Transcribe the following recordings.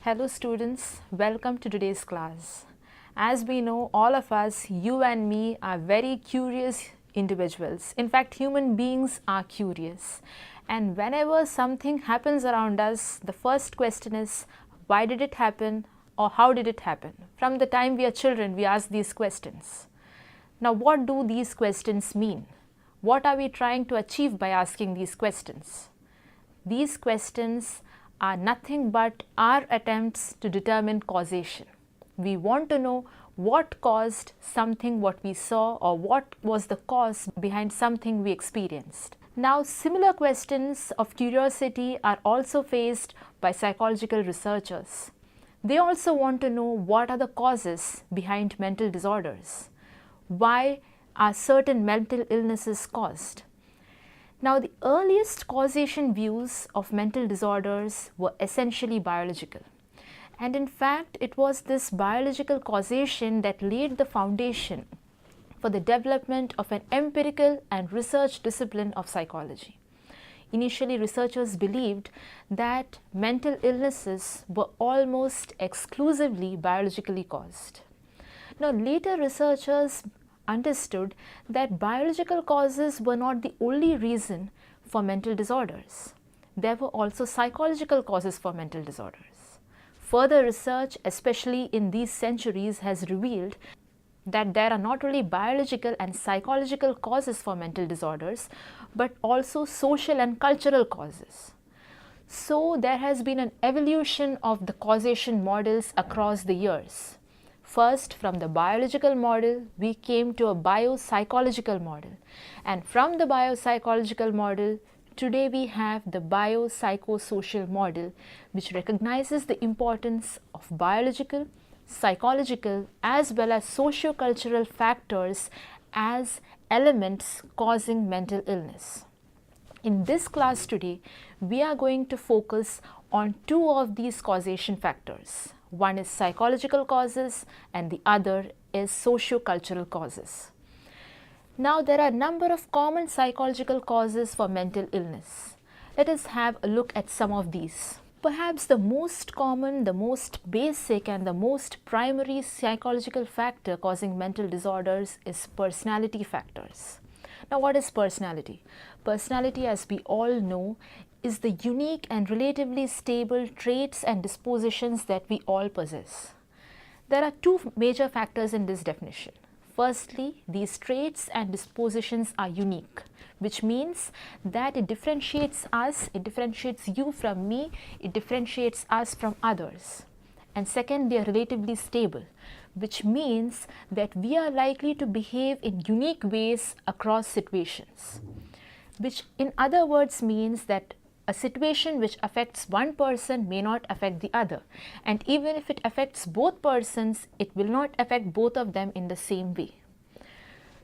Hello students, welcome to today's class. As we know, all of us, you and me, are very curious individuals. In fact, human beings are curious. And whenever something happens around us, the first question is, why did it happen or how did it happen? From the time we are children, we ask these questions. Now, what do these questions mean? What are we trying to achieve by asking these questions? These questions are nothing but our attempts to determine causation. We want to know what caused something what we saw or what was the cause behind something we experienced. Now, similar questions of curiosity are also faced by psychological researchers. They also want to know what are the causes behind mental disorders. Why are certain mental illnesses caused? Now, the earliest causation views of mental disorders were essentially biological. And in fact, it was this biological causation that laid the foundation for the development of an empirical and research discipline of psychology. Initially, researchers believed that mental illnesses were almost exclusively biologically caused. Now, later researchers understood that biological causes were not the only reason for mental disorders. There were also psychological causes for mental disorders. Further research, especially in these centuries, has revealed that there are not only biological and psychological causes for mental disorders, but also social and cultural causes. So there has been an evolution of the causation models across the years. First, from the biological model, we came to a biopsychological model. And from the biopsychological model, today we have the biopsychosocial model, which recognizes the importance of biological, psychological, as well as socio-cultural factors as elements causing mental illness. In this class today, we are going to focus on two of these causation factors. One is psychological causes and the other is socio-cultural causes. Now, there are a number of common psychological causes for mental illness. Let us have a look at some of these. Perhaps the most common, the most basic and the most primary psychological factor causing mental disorders is personality factors. Now, what is personality? Personality, as we all know, is the unique and relatively stable traits and dispositions that we all possess. There are two major factors in this definition. Firstly, these traits and dispositions are unique, which means that it differentiates us, it differentiates you from me, it differentiates us from others. And second, they are relatively stable, which means that we are likely to behave in unique ways across situations, which in other words means that a situation which affects one person may not affect the other, and even if it affects both persons, it will not affect both of them in the same way.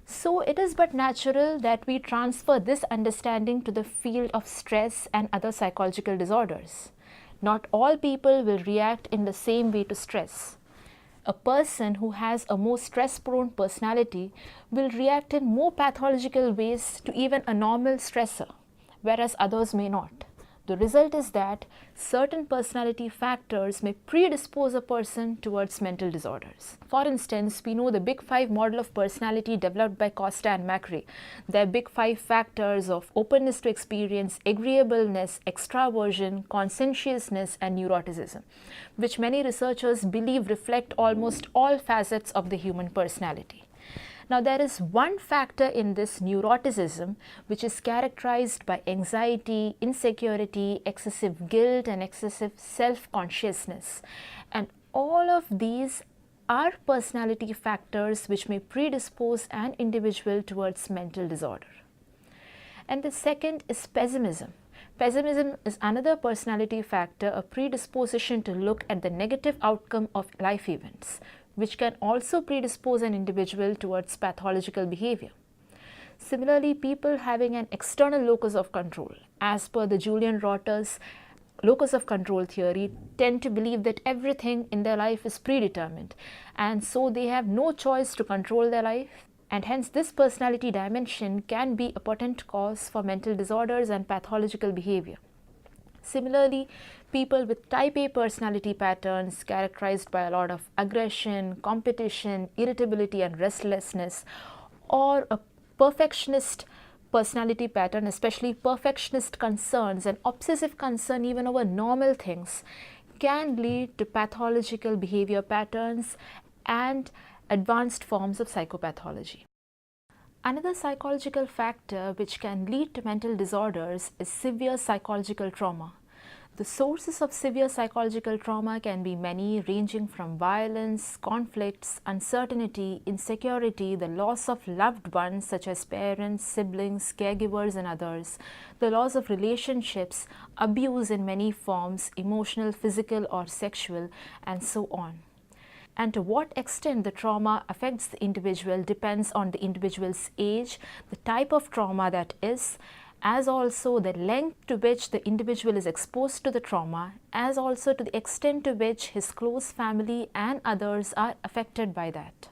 So it is but natural that we transfer this understanding to the field of stress and other psychological disorders. Not all people will react in the same way to stress. A person who has a more stress-prone personality will react in more pathological ways to even a normal stressor, whereas others may not. The result is that certain personality factors may predispose a person towards mental disorders. For instance, we know the Big Five model of personality developed by Costa and Macrae. Their Big Five factors of openness to experience, agreeableness, extraversion, conscientiousness, and neuroticism, which many researchers believe reflect almost all facets of the human personality. Now, there is one factor in this neuroticism which is characterized by anxiety, insecurity, excessive guilt, and excessive self-consciousness. And all of these are personality factors which may predispose an individual towards mental disorder. And the second is pessimism. Pessimism is another personality factor, a predisposition to look at the negative outcome of life events, which can also predispose an individual towards pathological behavior. Similarly, people having an external locus of control, as per the Julian Rotter's locus of control theory, tend to believe that everything in their life is predetermined, and so they have no choice to control their life, and hence this personality dimension can be a potent cause for mental disorders and pathological behavior. Similarly, People with type A personality patterns characterized by a lot of aggression, competition, irritability and restlessness, or a perfectionist personality pattern, especially perfectionist concerns and obsessive concern even over normal things, can lead to pathological behavior patterns and advanced forms of psychopathology. Another psychological factor which can lead to mental disorders is severe psychological trauma. The sources of severe psychological trauma can be many, ranging from violence, conflicts, uncertainty, insecurity, the loss of loved ones such as parents, siblings, caregivers and others, the loss of relationships, abuse in many forms, emotional, physical or sexual, and so on. And to what extent the trauma affects the individual depends on the individual's age, the type of trauma that is, as also the length to which the individual is exposed to the trauma, as also to the extent to which his close family and others are affected by that.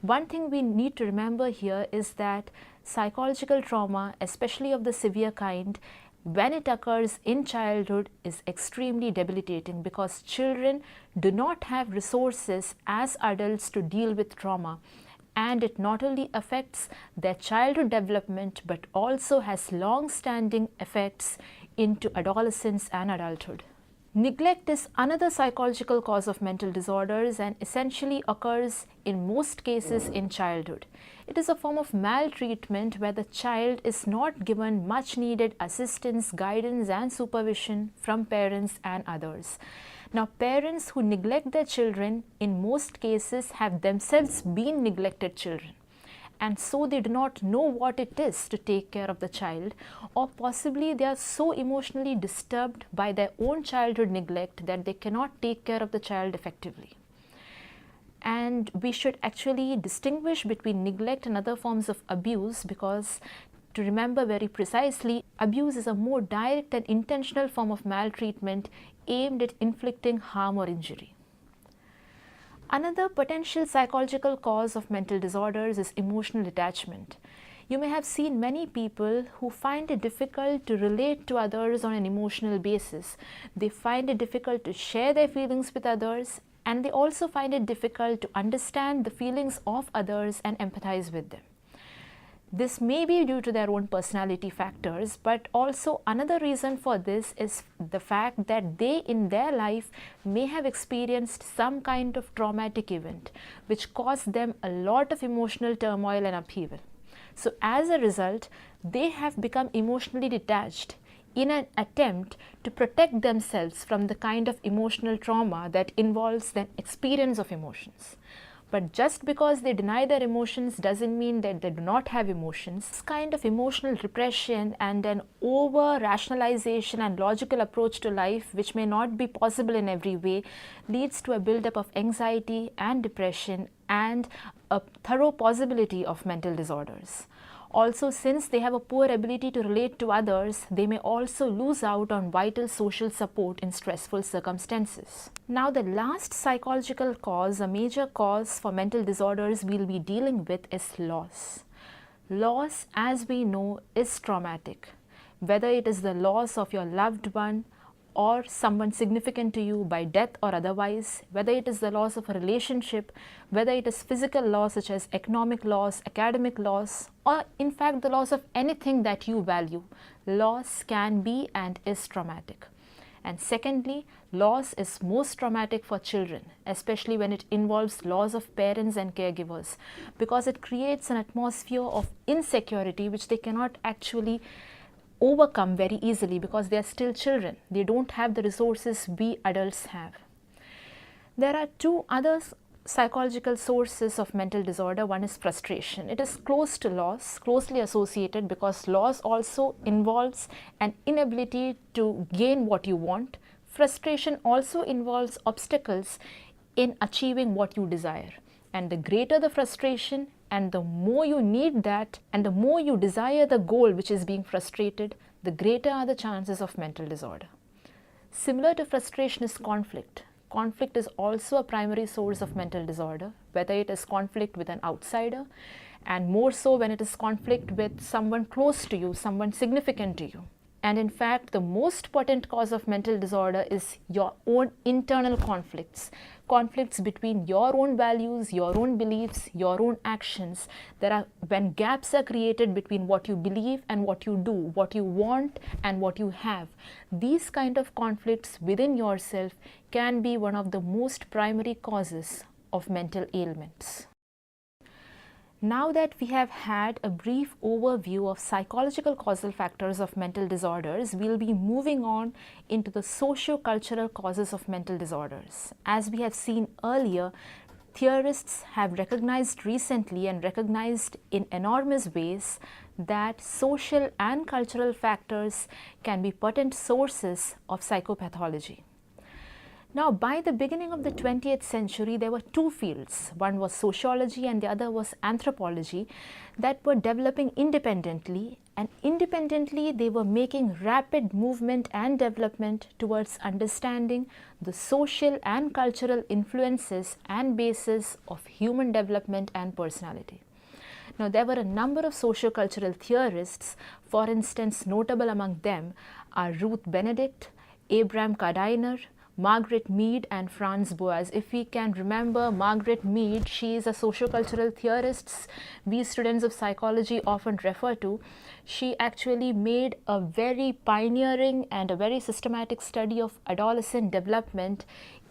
One thing we need to remember here is that psychological trauma, especially of the severe kind, when it occurs in childhood is extremely debilitating because children do not have resources as adults to deal with trauma, and it not only affects their childhood development but also has long-standing effects into adolescence and adulthood. Neglect is another psychological cause of mental disorders and essentially occurs in most cases in childhood. It is a form of maltreatment where the child is not given much needed assistance, guidance and supervision from parents and others. Now, parents who neglect their children in most cases have themselves been neglected children, and so they do not know what it is to take care of the child, or possibly they are so emotionally disturbed by their own childhood neglect that they cannot take care of the child effectively. And we should actually distinguish between neglect and other forms of abuse, because to remember very precisely, abuse is a more direct and intentional form of maltreatment aimed at inflicting harm or injury. Another potential psychological cause of mental disorders is emotional detachment. You may have seen many people who find it difficult to relate to others on an emotional basis. They find it difficult to share their feelings with others, and they also find it difficult to understand the feelings of others and empathize with them. This may be due to their own personality factors, but also another reason for this is the fact that they in their life may have experienced some kind of traumatic event which caused them a lot of emotional turmoil and upheaval. So as a result, they have become emotionally detached in an attempt to protect themselves from the kind of emotional trauma that involves the experience of emotions. But just because they deny their emotions doesn't mean that they do not have emotions. This kind of emotional repression and an over-rationalization and logical approach to life, which may not be possible in every way, leads to a buildup of anxiety and depression and a thorough possibility of mental disorders. Also, since they have a poor ability to relate to others, they may also lose out on vital social support in stressful circumstances. Now, the last psychological cause, a major cause for mental disorders we'll be dealing with, is loss. Loss, as we know, is traumatic. Whether it is the loss of your loved one or someone significant to you by death or otherwise, whether it is the loss of a relationship, whether it is physical loss such as economic loss, academic loss, or in fact the loss of anything that you value, loss can be and is traumatic. And secondly, loss is most traumatic for children, especially when it involves loss of parents and caregivers, because it creates an atmosphere of insecurity which they cannot actually overcome very easily because they are still children. They don't have the resources we adults have. There are two other psychological sources of mental disorder. One is frustration. It is close to loss, closely associated, because loss also involves an inability to gain what you want. Frustration also involves obstacles in achieving what you desire. And the greater the frustration and the more you need that and the more you desire the goal which is being frustrated, the greater are the chances of mental disorder. Similar to frustration is conflict. Conflict is also a primary source of mental disorder, whether it is conflict with an outsider, and more so when it is conflict with someone close to you, someone significant to you. And in fact, the most potent cause of mental disorder is your own internal conflicts. Conflicts between your own values, your own beliefs, your own actions. When gaps are created between what you believe and what you do, what you want and what you have. These kind of conflicts within yourself can be one of the most primary causes of mental ailments. Now that we have had a brief overview of psychological causal factors of mental disorders, we'll be moving on into the socio-cultural causes of mental disorders. As we have seen earlier, theorists have recognized recently and recognized in enormous ways that social and cultural factors can be potent sources of psychopathology. Now, by the beginning of the 20th century, there were two fields. One was sociology and the other was anthropology that were developing independently, and independently they were making rapid movement and development towards understanding the social and cultural influences and basis of human development and personality. Now, there were a number of socio-cultural theorists. For instance, notable among them are Ruth Benedict, Abraham Gardiner, Margaret Mead and Franz Boas. If we can remember Margaret Mead, she is a sociocultural theorist we students of psychology often refer to. She actually made a very pioneering and a very systematic study of adolescent development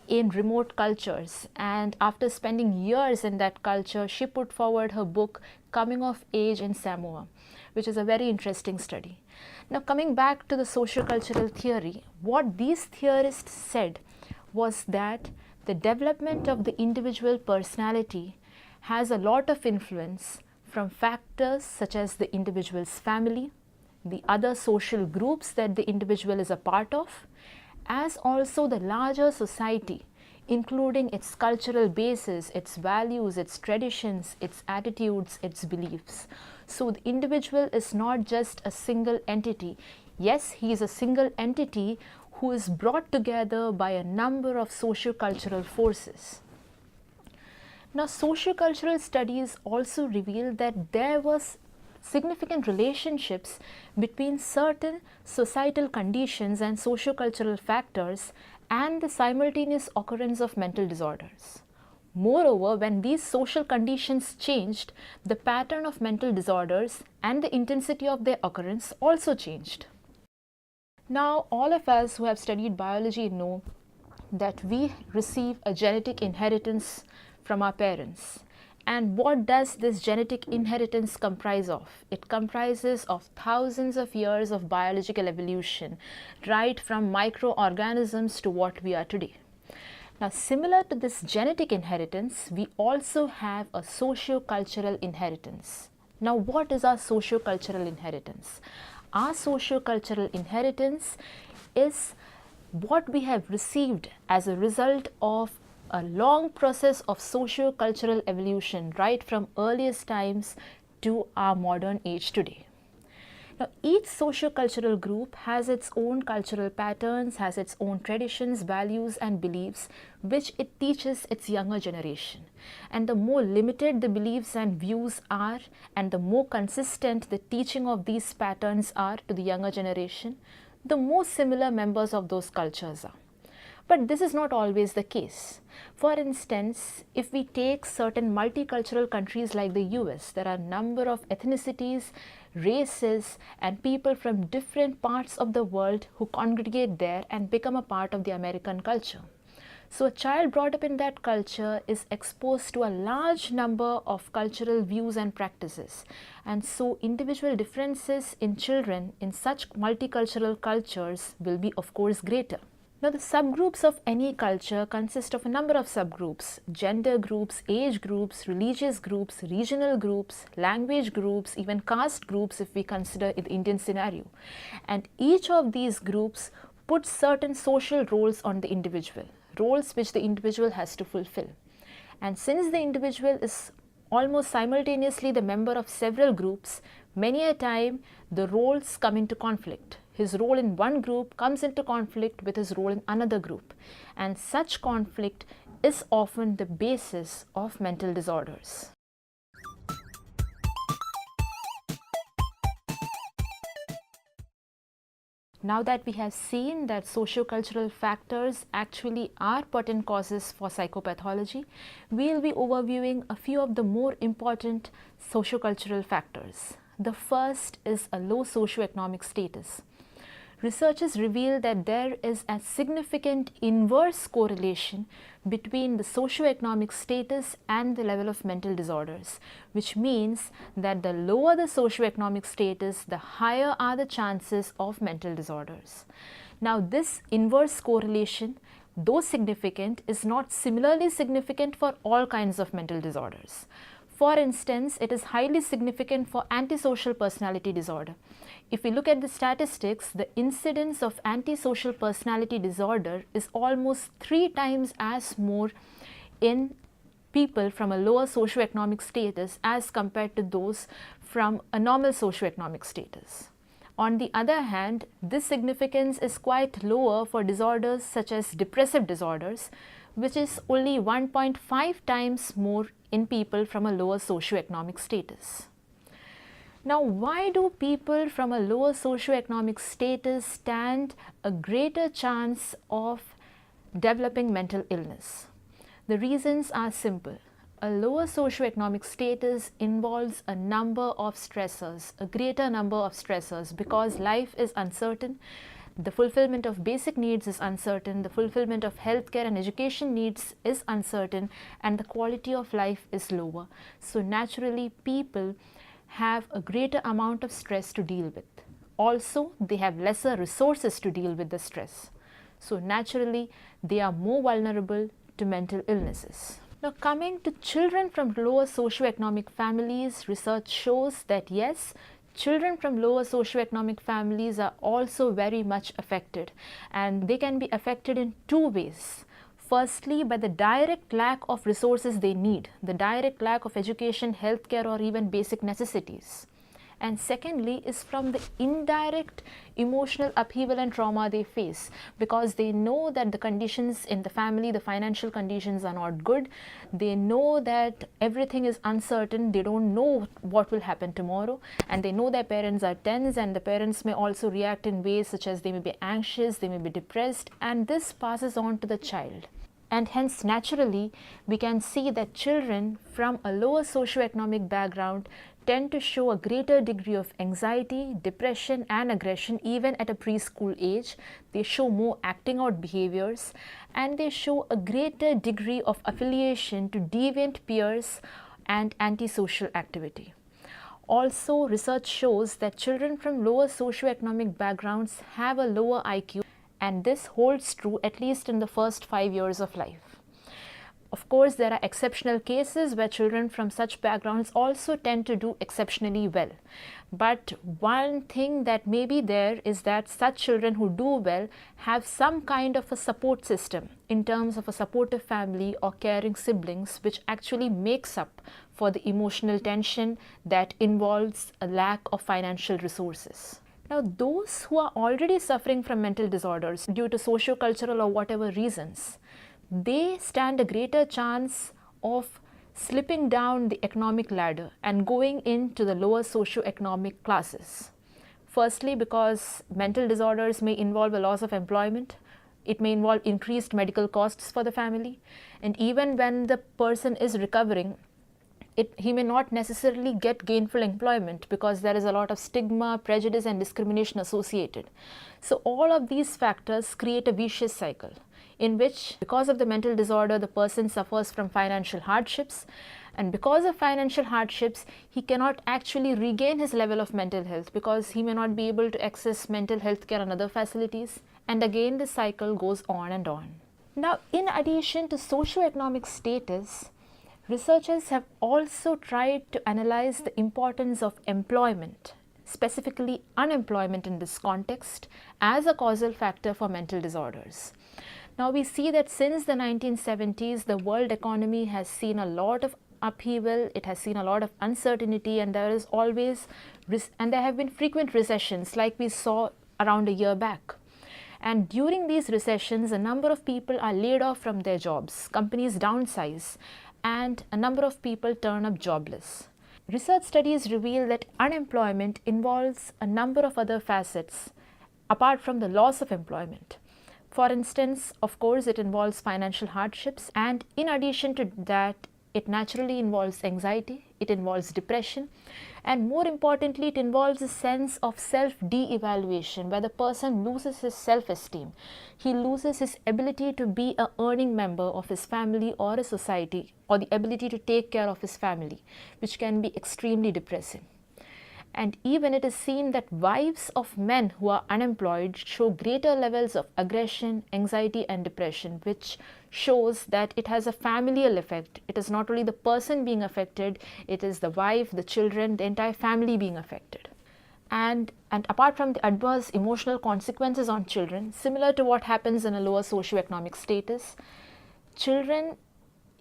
in remote cultures, and after spending years in that culture, she put forward her book Coming of Age in Samoa, which is a very interesting study. Now, coming back to the sociocultural theory, what these theorists said was that the development of the individual personality has a lot of influence from factors such as the individual's family, the other social groups that the individual is a part of, as also the larger society, including its cultural basis, its values, its traditions, its attitudes, its beliefs. So the individual is not just a single entity. Yes, he is a single entity who is brought together by a number of socio-cultural forces. Now, socio-cultural studies also reveal that there was significant relationships between certain societal conditions and socio-cultural factors and the simultaneous occurrence of mental disorders. Moreover, when these social conditions changed, the pattern of mental disorders and the intensity of their occurrence also changed. Now, all of us who have studied biology know that we receive a genetic inheritance from our parents. And what does this genetic inheritance comprise of? It comprises of thousands of years of biological evolution, right from microorganisms to what we are today. Now, similar to this genetic inheritance, we also have a socio-cultural inheritance. Now, what is our socio-cultural inheritance? Our socio-cultural inheritance is what we have received as a result of a long process of socio-cultural evolution right from earliest times to our modern age today. Now, each socio-cultural group has its own cultural patterns, has its own traditions, values and beliefs which it teaches its younger generation. And the more limited the beliefs and views are, and the more consistent the teaching of these patterns are to the younger generation, the more similar members of those cultures are. But this is not always the case. For instance, if we take certain multicultural countries like the US, there are a number of ethnicities, races and people from different parts of the world who congregate there and become a part of the American culture. So a child brought up in that culture is exposed to a large number of cultural views and practices. And so individual differences in children in such multicultural cultures will be of course greater. Now, the subgroups of any culture consist of a number of subgroups: gender groups, age groups, religious groups, regional groups, language groups, even caste groups if we consider the Indian scenario. And each of these groups puts certain social roles on the individual, roles which the individual has to fulfill. And since the individual is almost simultaneously the member of several groups, many a time the roles come into conflict. His role in one group comes into conflict with his role in another group, and such conflict is often the basis of mental disorders. Now that we have seen that socio-cultural factors actually are potent causes for psychopathology, we will be overviewing a few of the more important socio-cultural factors. The first is a low socioeconomic status. Researchers reveal that there is a significant inverse correlation between the socioeconomic status and the level of mental disorders, which means that the lower the socioeconomic status, the higher are the chances of mental disorders. Now, this inverse correlation, though significant, is not similarly significant for all kinds of mental disorders. For instance, it is highly significant for antisocial personality disorder. If we look at the statistics, the incidence of antisocial personality disorder is almost 3 times as more in people from a lower socioeconomic status as compared to those from a normal socioeconomic status. On the other hand, this significance is quite lower for disorders such as depressive disorders, which is only 1.5 times more in people from a lower socioeconomic status. Now, why do people from a lower socioeconomic status stand a greater chance of developing mental illness? The reasons are simple. A lower socioeconomic status involves a number of stressors, a greater number of stressors, because life is uncertain. The fulfillment of basic needs is uncertain, the fulfillment of healthcare and education needs is uncertain, and the quality of life is lower. So naturally, people have a greater amount of stress to deal with. Also, they have lesser resources to deal with the stress. So naturally, they are more vulnerable to mental illnesses. Now, coming to children from lower socioeconomic families, research shows that yes, children from lower socioeconomic families are also very much affected, and they can be affected in 2 ways. Firstly, by the direct lack of resources they need, the direct lack of education, healthcare, or even basic necessities. And secondly is from the indirect emotional upheaval and trauma they face, because they know that the conditions in the family, the financial conditions are not good. They know that everything is uncertain. They don't know what will happen tomorrow, and they know their parents are tense, and the parents may also react in ways such as they may be anxious, they may be depressed, and this passes on to the child. And hence naturally we can see that children from a lower socioeconomic background tend to show a greater degree of anxiety, depression and aggression even at a preschool age. They show more acting out behaviors, and they show a greater degree of affiliation to deviant peers and antisocial activity. Also, research shows that children from lower socioeconomic backgrounds have a lower IQ, and this holds true at least in the first 5 years of life. Of course, there are exceptional cases where children from such backgrounds also tend to do exceptionally well. But one thing that may be there is that such children who do well have some kind of a support system in terms of a supportive family or caring siblings, which actually makes up for the emotional tension that involves a lack of financial resources. Now, those who are already suffering from mental disorders due to socio-cultural or whatever reasons, they stand a greater chance of slipping down the economic ladder and going into the lower socio-economic classes. Firstly, because mental disorders may involve a loss of employment, it may involve increased medical costs for the family, and even when the person is recovering, he may not necessarily get gainful employment because there is a lot of stigma, prejudice and discrimination associated. So all of these factors create a vicious cycle in which, because of the mental disorder, the person suffers from financial hardships, and because of financial hardships, he cannot actually regain his level of mental health because he may not be able to access mental health care and other facilities, and again the cycle goes on and on. Now, in addition to socioeconomic status, researchers have also tried to analyze the importance of employment, specifically unemployment in this context, as a causal factor for mental disorders. Now, we see that since the 1970s, the world economy has seen a lot of upheaval, it has seen a lot of uncertainty, and there have been frequent recessions like we saw around a year back. And during these recessions, a number of people are laid off from their jobs, companies downsize, and a number of people turn up jobless. Research studies reveal that unemployment involves a number of other facets, apart from the loss of employment. For instance, of course, it involves financial hardships, and in addition to that, it naturally involves anxiety, it involves depression, and more importantly, it involves a sense of self de-evaluation where the person loses his self-esteem. He loses his ability to be a earning member of his family or a society, or the ability to take care of his family, which can be extremely depressing. And even it is seen that wives of men who are unemployed show greater levels of aggression, anxiety and depression, which shows that it has a familial effect. It is not only the person being affected, it is the wife, the children, the entire family being affected. And apart from the adverse emotional consequences on children, similar to what happens in a lower socioeconomic status, children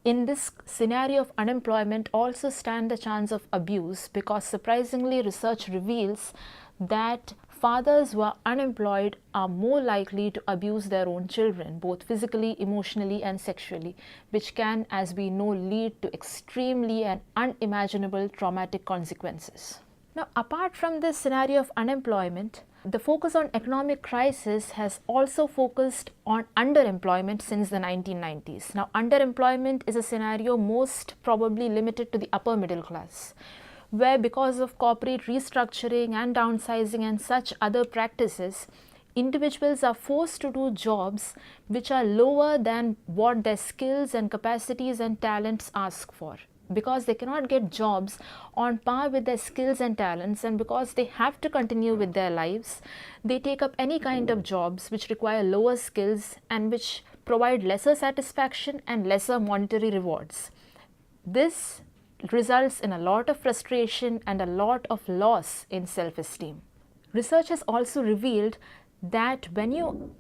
in this scenario of unemployment also stand the chance of abuse, because surprisingly research reveals that fathers who are unemployed are more likely to abuse their own children, both physically, emotionally and sexually, which can, as we know, lead to extremely and unimaginable traumatic consequences. Now, apart from this scenario of unemployment, the focus on economic crisis has also focused on underemployment since the 1990s. Now, underemployment is a scenario most probably limited to the upper middle class, where because of corporate restructuring and downsizing and such other practices, individuals are forced to do jobs which are lower than what their skills and capacities and talents ask for. Because they cannot get jobs on par with their skills and talents, and because they have to continue with their lives, they take up any kind of jobs which require lower skills and which provide lesser satisfaction and lesser monetary rewards. This results in a lot of frustration and a lot of loss in self-esteem. Research has also revealed that when you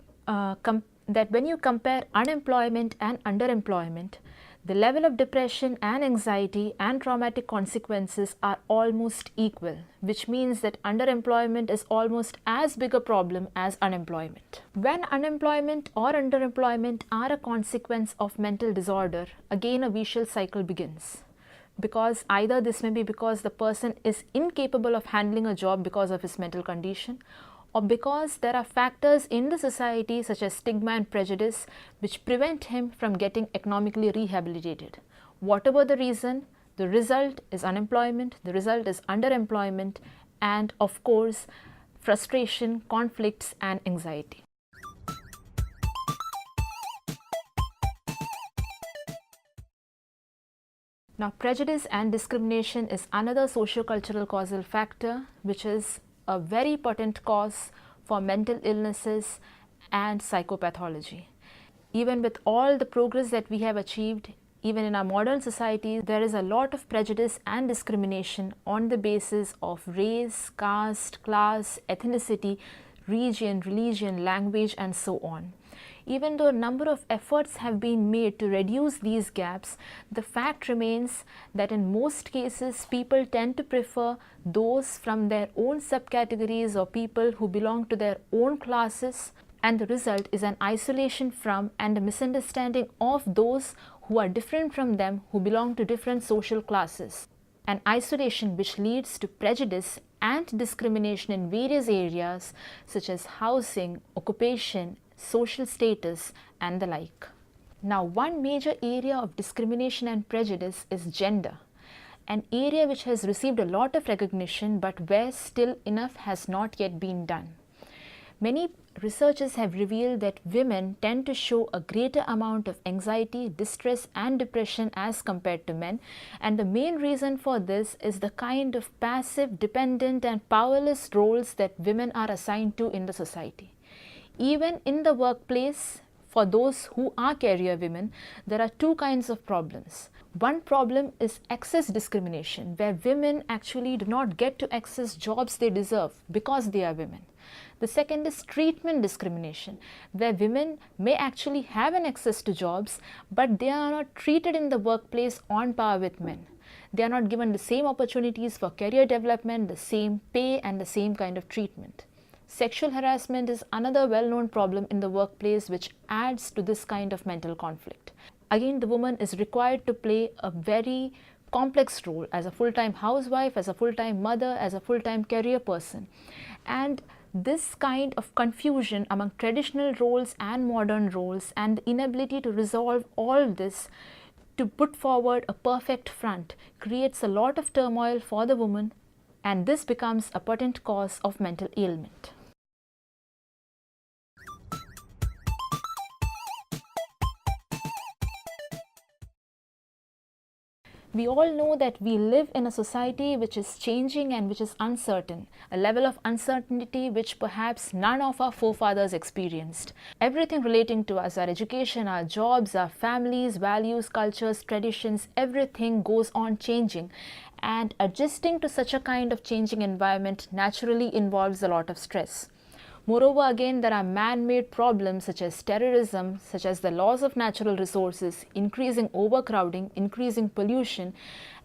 compare unemployment and underemployment, the level of depression and anxiety and traumatic consequences are almost equal, which means that underemployment is almost as big a problem as unemployment. When unemployment or underemployment are a consequence of mental disorder, again a vicious cycle begins. Because either this may be because the person is incapable of handling a job because of his mental condition, or because there are factors in the society such as stigma and prejudice which prevent him from getting economically rehabilitated. Whatever the reason, the result is unemployment, the result is underemployment, and of course, frustration, conflicts and anxiety. Now, prejudice and discrimination is another socio-cultural causal factor which is a very potent cause for mental illnesses and psychopathology. Even with all the progress that we have achieved, even in our modern society, there is a lot of prejudice and discrimination on the basis of race, caste, class, ethnicity, region, religion, language, and so on. Even though a number of efforts have been made to reduce these gaps, the fact remains that in most cases people tend to prefer those from their own subcategories or people who belong to their own classes, and the result is an isolation from and a misunderstanding of those who are different from them, who belong to different social classes. An isolation which leads to prejudice and discrimination in various areas such as housing, occupation, social status and the like. Now, one major area of discrimination and prejudice is gender, an area which has received a lot of recognition but where still enough has not yet been done. Many researchers have revealed that women tend to show a greater amount of anxiety, distress and depression as compared to men, and the main reason for this is the kind of passive, dependent and powerless roles that women are assigned to in the society. Even in the workplace, for those who are career women, there are two kinds of problems. One problem is access discrimination, where women actually do not get to access jobs they deserve because they are women. The second is treatment discrimination, where women may actually have an access to jobs, but they are not treated in the workplace on par with men. They are not given the same opportunities for career development, the same pay and the same kind of treatment. Sexual harassment is another well-known problem in the workplace which adds to this kind of mental conflict. Again, the woman is required to play a very complex role as a full-time housewife, as a full-time mother, as a full-time career person. And This kind of confusion among traditional roles and modern roles, and the inability to resolve all this to put forward a perfect front, creates a lot of turmoil for the woman, and this becomes a potent cause of mental ailment. We all know that we live in a society which is changing and which is uncertain, a level of uncertainty which perhaps none of our forefathers experienced. Everything relating to us, our education, our jobs, our families, values, cultures, traditions, everything goes on changing, and adjusting to such a kind of changing environment naturally involves a lot of stress. Moreover, again, there are man-made problems such as terrorism, such as the loss of natural resources, increasing overcrowding, increasing pollution,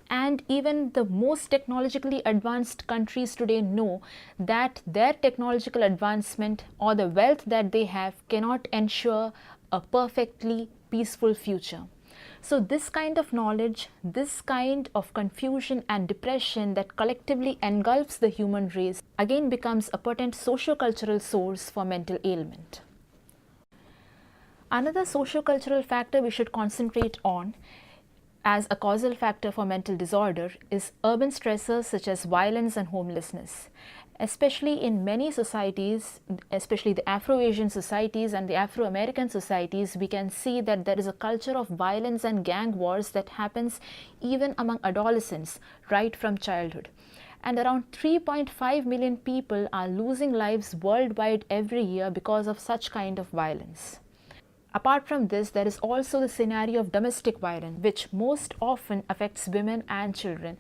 and even the most technologically advanced countries today know that their technological advancement or the wealth that they have cannot ensure a perfectly peaceful future. So this kind of knowledge, this kind of confusion and depression that collectively engulfs the human race again becomes a potent socio-cultural source for mental ailment. Another socio-cultural factor we should concentrate on as a causal factor for mental disorder is urban stressors such as violence and homelessness. Especially in many societies, especially the Afro-Asian societies and the Afro-American societies, we can see that there is a culture of violence and gang wars that happens even among adolescents right from childhood. And around 3.5 million people are losing lives worldwide every year because of such kind of violence. Apart from this, there is also the scenario of domestic violence, which most often affects women and children,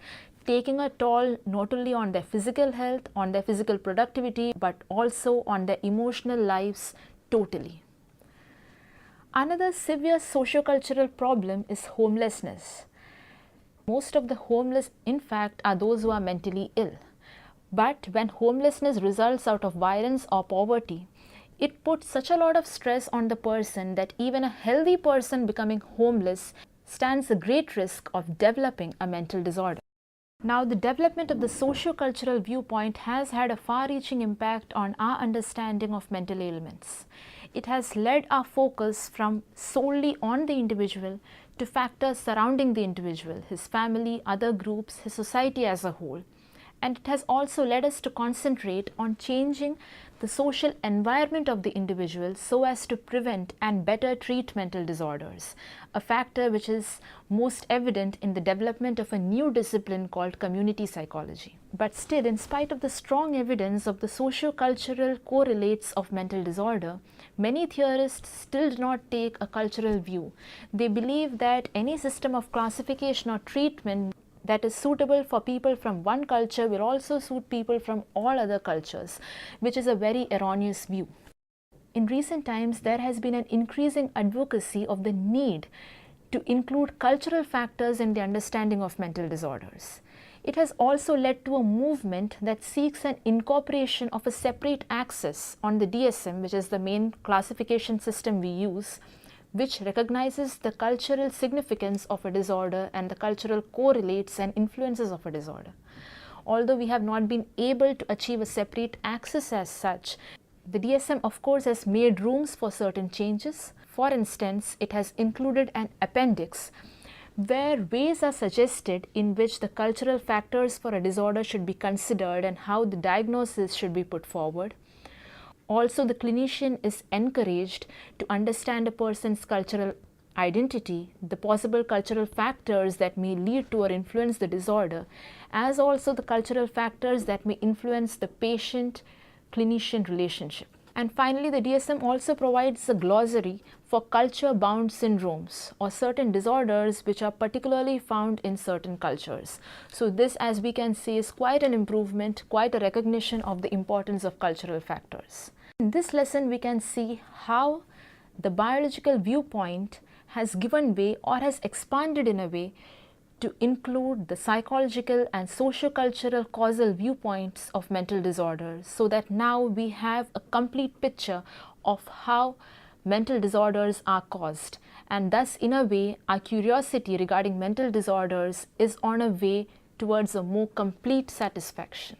taking a toll not only on their physical health, on their physical productivity, but also on their emotional lives totally. Another severe socio-cultural problem is homelessness. Most of the homeless, in fact, are those who are mentally ill. But when homelessness results out of violence or poverty, it puts such a lot of stress on the person that even a healthy person becoming homeless stands a great risk of developing a mental disorder. Now, the development of the socio-cultural viewpoint has had a far-reaching impact on our understanding of mental ailments. It has led our focus from solely on the individual to factors surrounding the individual, his family, other groups, his society as a whole. And it has also led us to concentrate on changing the social environment of the individual so as to prevent and better treat mental disorders, a factor which is most evident in the development of a new discipline called community psychology. But still, in spite of the strong evidence of the socio-cultural correlates of mental disorder, many theorists still do not take a cultural view. They believe that any system of classification or treatment that is suitable for people from one culture will also suit people from all other cultures, which is a very erroneous view. In recent times, there has been an increasing advocacy of the need to include cultural factors in the understanding of mental disorders. It has also led to a movement that seeks an incorporation of a separate axis on the DSM, which is the main classification system we use, which recognizes the cultural significance of a disorder and the cultural correlates and influences of a disorder. Although we have not been able to achieve a separate axis as such, the DSM of course has made rooms for certain changes. For instance, it has included an appendix where ways are suggested in which the cultural factors for a disorder should be considered and how the diagnosis should be put forward. Also, the clinician is encouraged to understand a person's cultural identity, the possible cultural factors that may lead to or influence the disorder, as also the cultural factors that may influence the patient-clinician relationship. And finally, the DSM also provides a glossary for culture-bound syndromes or certain disorders which are particularly found in certain cultures. So this, as we can see, is quite an improvement, quite a recognition of the importance of cultural factors. In this lesson, we can see how the biological viewpoint has given way or has expanded in a way to include the psychological and socio-cultural causal viewpoints of mental disorders, so that now we have a complete picture of how mental disorders are caused, and thus in a way our curiosity regarding mental disorders is on a way towards a more complete satisfaction.